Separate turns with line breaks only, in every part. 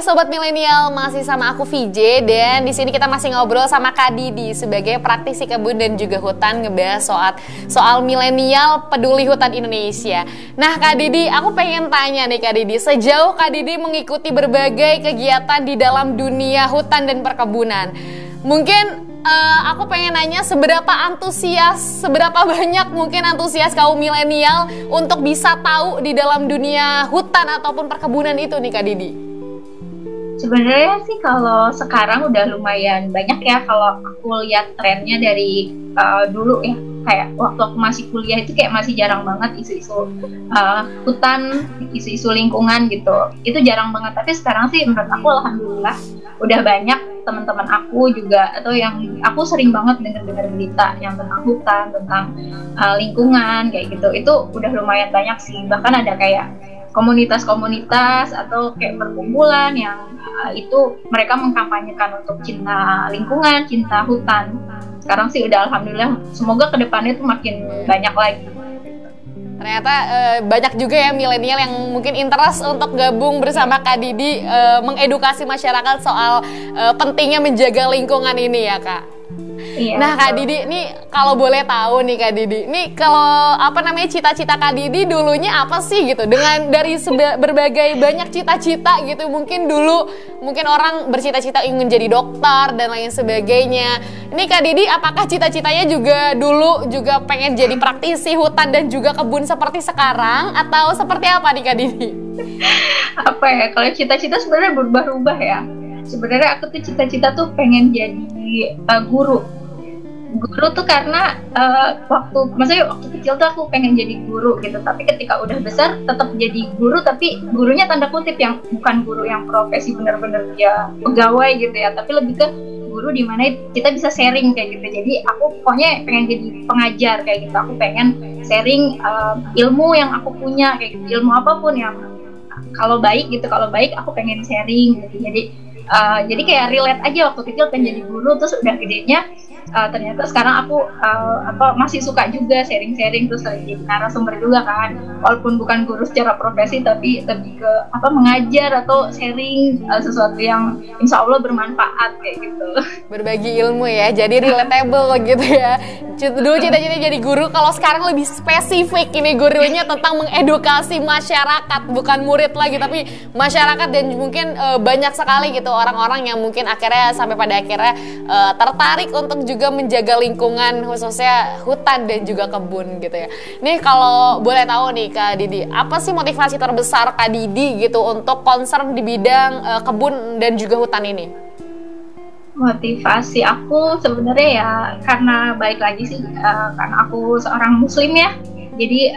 Hai Sobat Milenial, masih sama aku VJ dan di sini kita masih ngobrol sama Kak Didi sebagai praktisi kebun dan juga hutan ngebahas soal milenial peduli hutan Indonesia. Nah Kak Didi, aku pengen tanya nih Kak Didi, sejauh Kak Didi mengikuti berbagai kegiatan di dalam dunia hutan dan perkebunan, mungkin aku pengen nanya seberapa banyak mungkin antusias kaum milenial untuk bisa tahu di dalam dunia hutan ataupun perkebunan itu nih Kak Didi?
Sebenarnya sih kalau sekarang udah lumayan banyak ya, kalau aku lihat trennya dari dulu ya, kayak waktu aku masih kuliah itu kayak masih jarang banget isu-isu hutan, isu-isu lingkungan gitu, itu jarang banget. Tapi sekarang sih menurut aku alhamdulillah udah banyak teman-teman aku juga, atau yang aku sering banget dengar berita yang tentang hutan, tentang lingkungan kayak gitu, itu udah lumayan banyak sih. Bahkan ada kayak komunitas-komunitas atau kayak perkumpulan yang itu mereka mengkampanyekan untuk cinta lingkungan, cinta hutan. Sekarang sih udah alhamdulillah, semoga kedepannya tuh makin banyak lagi.
Ternyata banyak juga ya milenial yang mungkin interest untuk gabung bersama Kak Didi, mengedukasi masyarakat soal pentingnya menjaga lingkungan ini ya Kak.
Iya,
nah Kak Didi, nih kalau boleh tahu nih Kak Didi, nih kalau cita-cita Kak Didi dulunya apa sih gitu? Dengan dari berbagai banyak cita-cita gitu, mungkin orang bercita-cita ingin menjadi dokter dan lain sebagainya. Ini Kak Didi, apakah cita-citanya dulu juga pengen jadi praktisi hutan dan juga kebun seperti sekarang, atau seperti apa nih Kak Didi?
Apa ya, kalau cita-cita sebenarnya berubah-ubah ya. Sebenarnya aku tuh cita-cita tuh pengen jadi guru tuh karena waktu kecil tuh aku pengen jadi guru gitu, tapi ketika udah besar tetap jadi guru, tapi gurunya tanda kutip yang bukan guru yang profesi benar-benar dia pegawai gitu ya, tapi lebih ke guru di mana kita bisa sharing kayak gitu. Jadi aku pokoknya pengen jadi pengajar kayak gitu, aku pengen sharing ilmu yang aku punya kayak gitu, ilmu apapun yang kalau baik aku pengen sharing gitu. Jadi kayak relate aja, waktu kecil pengen jadi guru, terus udah gedenya ternyata sekarang aku masih suka juga sharing-sharing, terus jadi narasumber juga kan, walaupun bukan guru secara profesi tapi lebih ke mengajar atau sharing sesuatu yang insya Allah bermanfaat kayak gitu.
Berbagi ilmu ya, jadi relatable gitu ya. Dulu cita-cita jadi guru, kalau sekarang lebih spesifik ini gurunya tentang mengedukasi masyarakat, bukan murid lagi tapi masyarakat. Dan mungkin banyak sekali gitu orang-orang yang mungkin sampai pada akhirnya tertarik untuk juga menjaga lingkungan, khususnya hutan dan juga kebun gitu ya. Nih kalau boleh tahu nih Kak Didi, apa sih motivasi terbesar Kak Didi gitu untuk concern di bidang kebun dan juga hutan ini?
Motivasi aku sebenarnya ya karena balik lagi sih karena aku seorang muslim ya. Jadi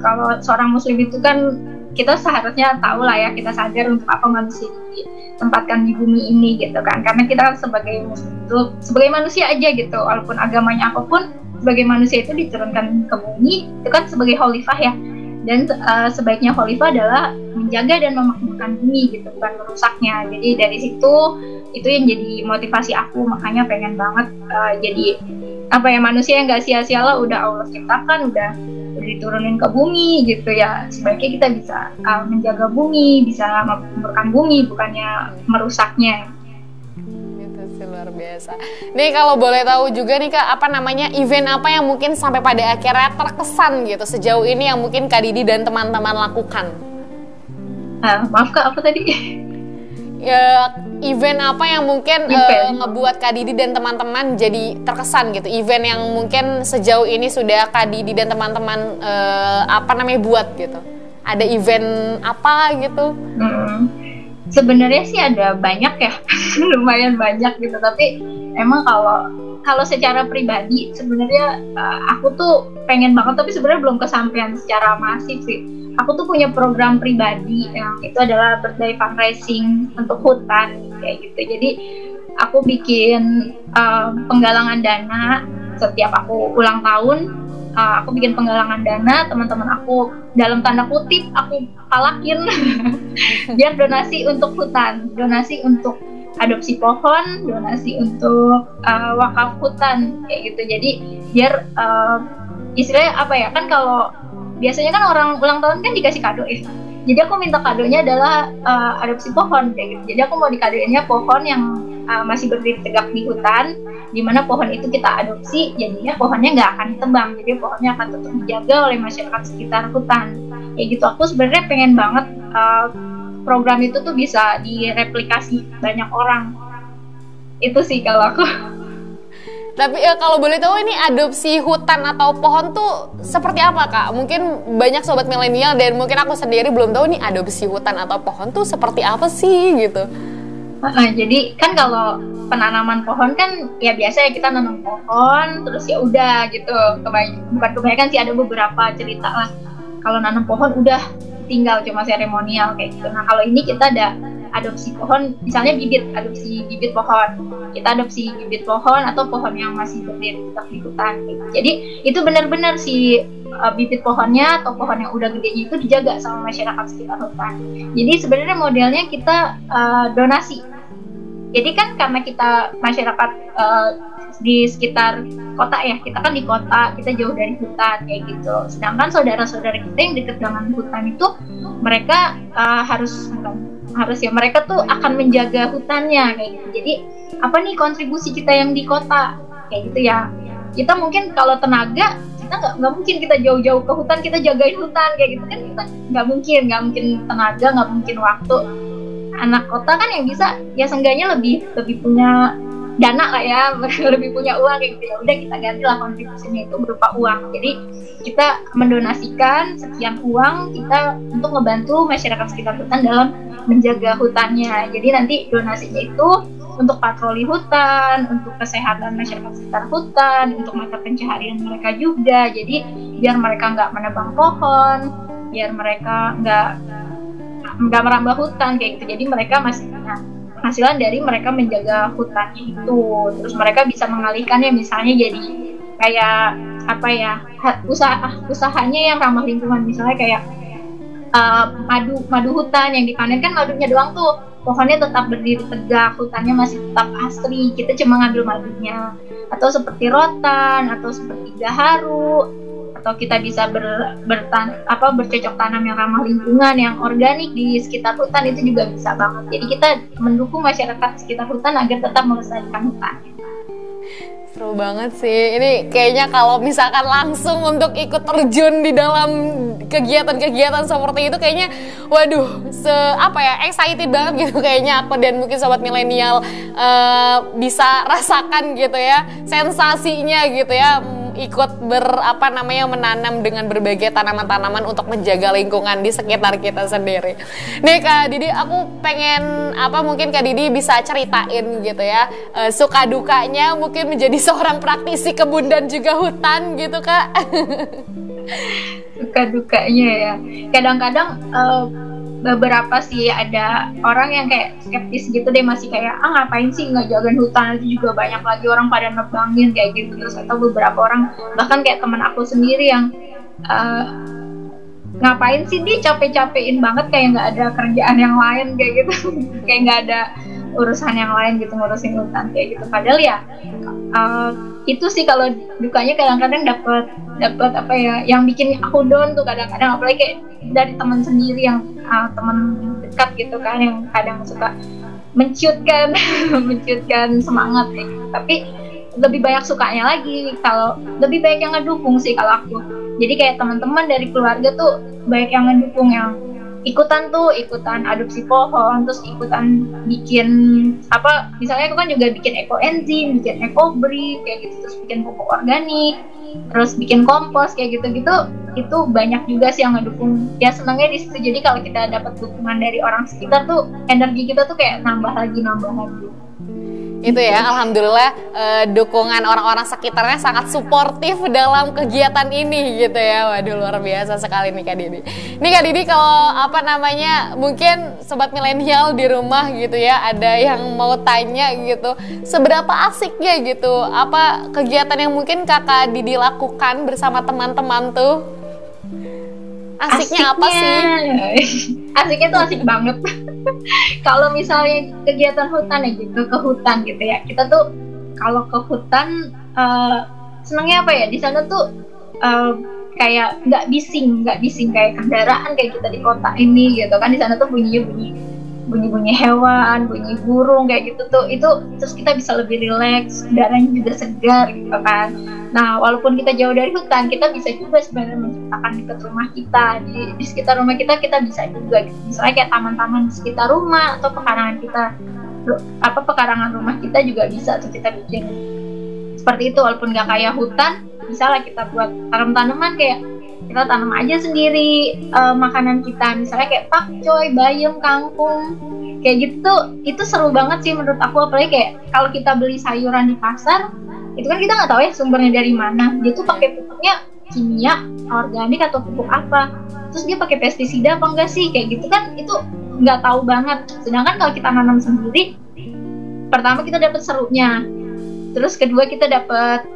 kalau seorang muslim itu kan kita seharusnya tahu lah ya, kita sadar untuk apa manusia ditempatkan di bumi ini gitu kan, karena kita sebagai muslim itu sebagai manusia aja gitu, walaupun agamanya apapun, sebagai manusia itu diturunkan ke bumi itu kan sebagai khalifah ya. Dan sebaiknya khalifah adalah menjaga dan memakmurkan bumi gitu, bukan merusaknya. Jadi dari situ itu yang jadi motivasi aku, makanya pengen banget jadi manusia yang gak sia-sia lah, udah Allah ciptakan, udah diturunin ke bumi gitu ya, sebaiknya kita bisa menjaga bumi, bisa memakmurkan bumi, bukannya merusaknya.
Itu sih luar biasa. Nih kalau boleh tahu juga nih Kak, event apa yang mungkin sampai pada akhirnya terkesan gitu sejauh ini yang mungkin Kak Didi dan teman-teman lakukan?
Maaf Kak, apa tadi?
Event apa yang mungkin ngebuat Kak Didi dan teman-teman jadi terkesan gitu, event yang mungkin sejauh ini sudah Kak Didi dan teman-teman buat gitu, ada event apa gitu?
Sebenarnya sih ada banyak ya lumayan banyak gitu, tapi emang kalau secara pribadi sebenarnya aku tuh pengen banget, tapi sebenarnya belum kesampaian secara masif sih. Aku tuh punya program pribadi yang itu adalah birthday fundraising untuk hutan kayak gitu. Jadi aku bikin penggalangan dana setiap aku ulang tahun. Aku bikin penggalangan dana, teman-teman aku dalam tanda kutip aku palakin biar donasi untuk hutan, donasi untuk adopsi pohon, donasi untuk wakaf hutan kayak gitu. Jadi biar istilahnya kan kalau biasanya kan orang ulang tahun kan dikasih kado ya. Jadi aku minta kadonya adalah adopsi pohon kayak gitu. Jadi aku mau dikadoinnya pohon yang masih berdiri tegak di hutan, di mana pohon itu kita adopsi, jadinya pohonnya nggak akan ditebang, jadi pohonnya akan tetap dijaga oleh masyarakat sekitar hutan. Kayak gitu. Aku sebenarnya pengen banget program itu tuh bisa direplikasi banyak orang. Itu sih kalau aku.
Tapi kalau boleh tahu ini adopsi hutan atau pohon tuh seperti apa Kak? Mungkin banyak sobat milenial dan mungkin aku sendiri belum tahu nih adopsi hutan atau pohon tuh seperti apa sih gitu.
Jadi kan kalau penanaman pohon kan ya biasa ya kita nanam pohon terus ya udah gitu. Bukan kebanyakan sih, ada beberapa cerita lah. Kalau nanam pohon udah tinggal cuma seremonial kayak gitu. Nah kalau ini kita ada adopsi pohon, misalnya adopsi bibit pohon. Kita adopsi bibit pohon atau pohon yang masih berdiri tetap di hutan. Gitu. Jadi itu benar-benar si bibit pohonnya atau pohon yang udah gedenya itu dijaga sama masyarakat sekitar hutan. Jadi sebenarnya modelnya kita donasi. Jadi kan karena kita masyarakat di sekitar kota ya, kita kan di kota, kita jauh dari hutan kayak gitu. Sedangkan saudara-saudara kita yang dekat dengan hutan itu mereka mereka tuh akan menjaga hutannya kayak gitu. Jadi apa nih kontribusi kita yang di kota kayak gitu ya? Kita mungkin kalau tenaga kita nggak mungkin kita jauh-jauh ke hutan kita jagain hutan kayak gitu kan, kita nggak mungkin tenaga, nggak mungkin waktu. Anak kota kan yang bisa ya seenggaknya lebih punya dana lah ya, lebih punya uang kayak gitu ya. Udah kita gantilah kontribusinya itu berupa uang. Jadi kita mendonasikan sekian uang kita untuk ngebantu masyarakat sekitar hutan dalam menjaga hutannya. Jadi nanti donasinya itu untuk patroli hutan, untuk kesehatan masyarakat sekitar hutan, untuk mata pencaharian mereka juga. Jadi biar mereka nggak menebang pohon, biar mereka nggak merambah hutan kayak gitu. Jadi mereka masih punya penghasilan dari mereka menjaga hutannya itu. Terus mereka bisa mengalihkannya misalnya jadi kayak apa ya, usahanya yang ramah lingkungan, misalnya kayak madu hutan yang dipanen kan madunya doang tuh, pohonnya tetap berdiri tegak, hutannya masih tetap asri, kita cuma ngambil madunya. Atau seperti rotan, atau seperti gaharu, atau kita bisa bercocok tanam yang ramah lingkungan, yang organik di sekitar hutan, itu juga bisa banget. Jadi kita mendukung masyarakat sekitar hutan agar tetap melestarikan hutan.
Seru banget sih. Ini kayaknya kalau misalkan langsung untuk ikut terjun di dalam kegiatan-kegiatan seperti itu kayaknya waduh, excited banget gitu kayaknya aku dan mungkin sobat milenial bisa rasakan gitu ya sensasinya gitu ya, ikut menanam dengan berbagai tanaman-tanaman untuk menjaga lingkungan di sekitar kita sendiri. Nih Kak Didi, aku pengen mungkin Kak Didi bisa ceritain gitu ya suka dukanya mungkin menjadi seorang praktisi kebun dan juga hutan gitu Kak.
Suka dukanya ya, kadang-kadang beberapa sih ada orang yang kayak skeptis gitu deh, masih kayak ngapain sih nggak jagain hutan, itu juga banyak lagi orang pada nebangin kayak gitu. Terus atau beberapa orang bahkan kayak teman aku sendiri yang ngapain sih dia capek-capekin banget kayak nggak ada kerjaan yang lain kayak gitu. Kayak nggak ada urusan yang lain gitu ngurusin hutan kayak gitu. Padahal ya itu sih kalau dukanya kadang-kadang dapat yang bikin aku down tuh kadang-kadang, apalagi kayak dari teman sendiri yang teman dekat gitu kan, yang kadang suka menciutkan semangat gitu. Tapi lebih banyak sukanya lagi kalau lebih baik yang ngedukung sih kalau aku. Jadi kayak teman-teman dari keluarga tuh baik yang ngedukung, yang ikutan adopsi pohon, terus ikutan bikin misalnya aku kan juga bikin ekoenzim, bikin ekobrik kayak gitu, terus bikin pupuk organik, terus bikin kompos kayak gitu-gitu. Itu banyak juga sih yang ngedukung. Ya senangnya di situ. Jadi kalau kita dapat dukungan dari orang sekitar tuh energi kita tuh kayak nambah lagi.
Itu ya, alhamdulillah dukungan orang-orang sekitarnya sangat suportif dalam kegiatan ini gitu ya. Waduh, luar biasa sekali nih Kak Didi. Nih Kak Didi, kalau mungkin sobat milenial di rumah gitu ya, ada yang mau tanya gitu, seberapa asiknya gitu apa kegiatan yang mungkin Kakak Didi lakukan bersama teman-teman tuh? Asiknya apa sih?
Asiknya tuh asik banget. Kalau misalnya kegiatan hutan ya gitu, ke hutan gitu ya, kita tuh kalau ke hutan senangnya apa ya, di sana tuh kayak nggak bising kayak kendaraan kayak kita di kota ini gitu kan. Di sana tuh bunyi hewan, bunyi burung kayak gitu tuh, itu terus kita bisa lebih rileks, udaranya juga segar gitu kan. Nah walaupun kita jauh dari hutan, kita bisa juga sebenarnya menciptakan dekat rumah kita, di sekitar rumah kita bisa juga gitu. Misalnya kayak taman-taman di sekitar rumah atau pekarangan rumah kita juga bisa tuh kita bikin seperti itu. Walaupun nggak kayak hutan, misalnya kita buat tanam-tanaman, kayak kita tanam aja sendiri makanan kita, misalnya kayak pakcoy, bayam, kangkung kayak gitu. Itu seru banget sih menurut aku. Apalagi kayak kalau kita beli sayuran di pasar, itu kan kita nggak tahu ya sumbernya dari mana, dia tuh pakai pupuknya kimia, organik atau pupuk apa, terus dia pakai pestisida apa enggak sih, kayak gitu kan, itu nggak tahu banget. Sedangkan kalau kita nanam sendiri, pertama kita dapat serunya, terus kedua kita dapat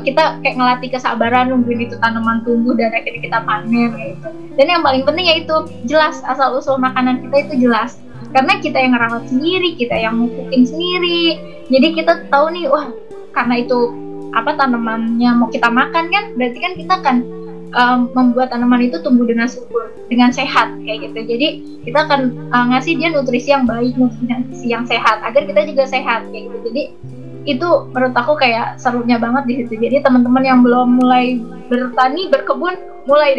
kita kayak ngelatih kesabaran nungguin itu tanaman tumbuh dan akhirnya kita panen gitu. Dan yang paling penting yaitu jelas asal usul makanan kita itu jelas, karena kita yang ngerawat sendiri, kita yang mupukin sendiri, jadi kita tahu nih, wah karena itu tanamannya mau kita makan kan, berarti kan kita akan membuat tanaman itu tumbuh dengan subur, dengan sehat kayak gitu. Jadi kita akan ngasih dia nutrisi yang baik, nutrisi yang sehat agar kita juga sehat kayak gitu. Jadi itu menurut aku kayak serunya banget di situ. Jadi teman-teman yang belum mulai bertani, berkebun, mulai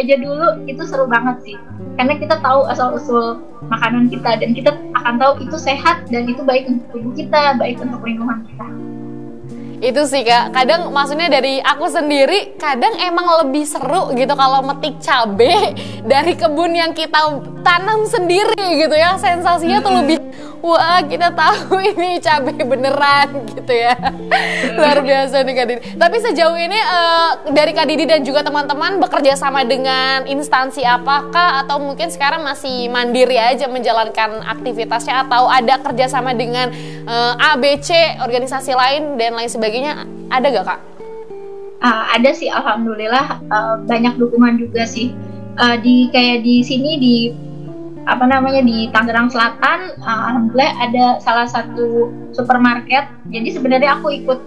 aja dulu, itu seru banget sih. Karena kita tahu asal-usul makanan kita, dan kita akan tahu itu sehat dan itu baik untuk tubuh kita, baik untuk lingkungan kita.
Itu sih Kak, kadang maksudnya dari aku sendiri, kadang emang lebih seru gitu kalau metik cabe dari kebun yang kita tanam sendiri gitu ya. Sensasinya tuh lebih, wah kita tahu ini cabe beneran gitu ya. Luar biasa nih Kak Didi. Tapi sejauh ini dari Kak Didi dan juga teman-teman bekerja sama dengan instansi apakah, atau mungkin sekarang masih mandiri aja menjalankan aktivitasnya, atau ada kerjasama dengan ABC, organisasi lain dan lain sebagainya, ada gak Kak?
Ada sih, alhamdulillah banyak dukungan juga sih. Di sini di Tangerang Selatan, alhamdulillah ada salah satu supermarket. Jadi sebenarnya aku ikut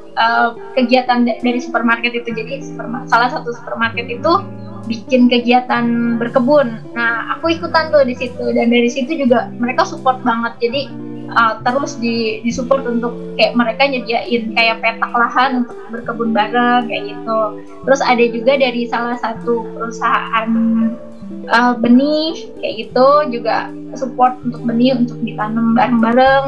kegiatan dari supermarket itu. Jadi salah satu supermarket itu bikin kegiatan berkebun. Nah, aku ikutan tuh di situ, dan dari situ juga mereka support banget. Jadi terus disupport untuk kayak mereka nyediain kayak petak lahan untuk berkebun bareng kayak gitu. Terus ada juga dari salah satu perusahaan benih kayak gitu juga support untuk benih untuk ditanam bareng-bareng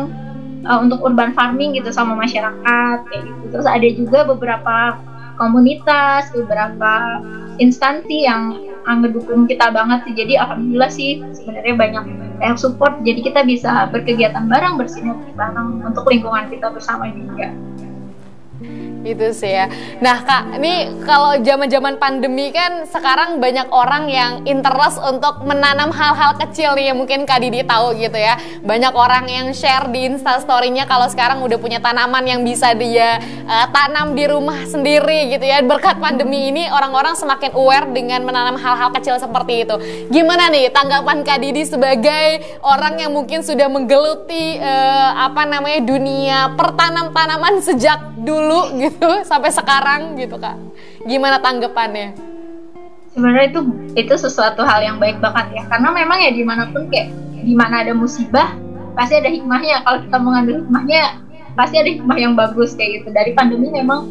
untuk urban farming gitu sama masyarakat kayak gitu. Terus ada juga beberapa komunitas, beberapa instansi yang ngedukung kita banget sih. Jadi alhamdulillah sih sebenarnya banyak support, jadi kita bisa berkegiatan bareng, bersinergi bareng untuk lingkungan kita bersama juga.
Itu sih ya. Nah Kak, ini kalau zaman-zaman pandemi kan sekarang banyak orang yang interest untuk menanam hal-hal kecil nih, yang mungkin Kak Didi tahu gitu ya. Banyak orang yang share di Instastory-nya kalau sekarang udah punya tanaman yang bisa dia tanam di rumah sendiri gitu ya. Berkat pandemi ini orang-orang semakin aware dengan menanam hal-hal kecil seperti itu. Gimana nih tanggapan Kak Didi sebagai orang yang mungkin sudah menggeluti dunia pertanam-tanaman sejak dulu gitu sampai sekarang gitu Kak, gimana tanggapannya?
Sebenarnya itu sesuatu hal yang baik banget ya, karena memang ya dimanapun kayak dimana ada musibah pasti ada hikmahnya. Kalau kita mengambil hikmahnya pasti ada hikmah yang bagus kayak gitu. Dari pandemi memang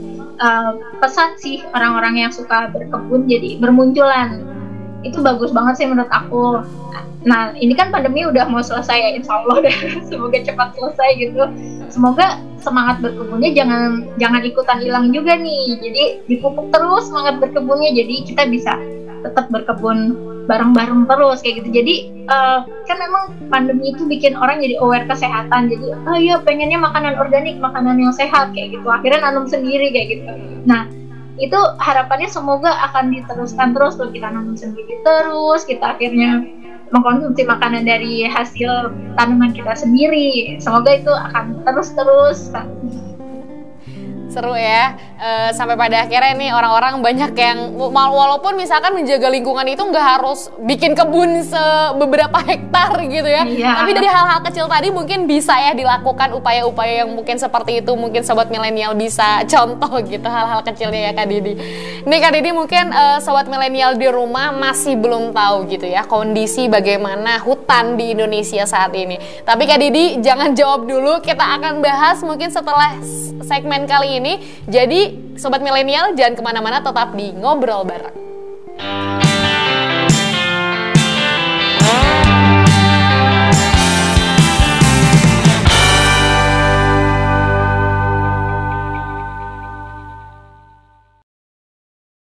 pesat sih orang-orang yang suka berkebun jadi bermunculan. Itu bagus banget sih menurut aku. Nah ini kan pandemi udah mau selesai ya, insya Allah deh. Semoga cepat selesai gitu. Semoga semangat berkebunnya jangan ikutan hilang juga nih. Jadi dipupuk terus semangat berkebunnya, jadi kita bisa tetap berkebun bareng-bareng terus kayak gitu. Jadi kan memang pandemi itu bikin orang jadi aware kesehatan. Jadi iya pengennya makanan organik, makanan yang sehat kayak gitu. Akhirnya nanam sendiri kayak gitu. Nah itu harapannya semoga akan diteruskan terus tuh, kita nanam sendiri terus, kita akhirnya mengkonsumsi makanan dari hasil tanaman kita sendiri. Semoga itu akan terus.
seru ya. Sampai pada akhirnya nih orang-orang banyak yang walaupun misalkan menjaga lingkungan itu nggak harus bikin kebun beberapa hektar gitu ya. Tapi dari hal-hal kecil tadi mungkin bisa ya dilakukan upaya-upaya yang mungkin seperti itu. Mungkin sobat milenial bisa contoh gitu hal-hal kecilnya ya Kak Didi. Nih Kak Didi mungkin sobat milenial di rumah masih belum tahu gitu ya kondisi bagaimana hutan di Indonesia saat ini. Tapi Kak Didi jangan jawab dulu, kita akan bahas mungkin setelah segmen kali ini. Jadi Sobat Milenial jangan kemana-mana, tetap di Ngobrol Bareng.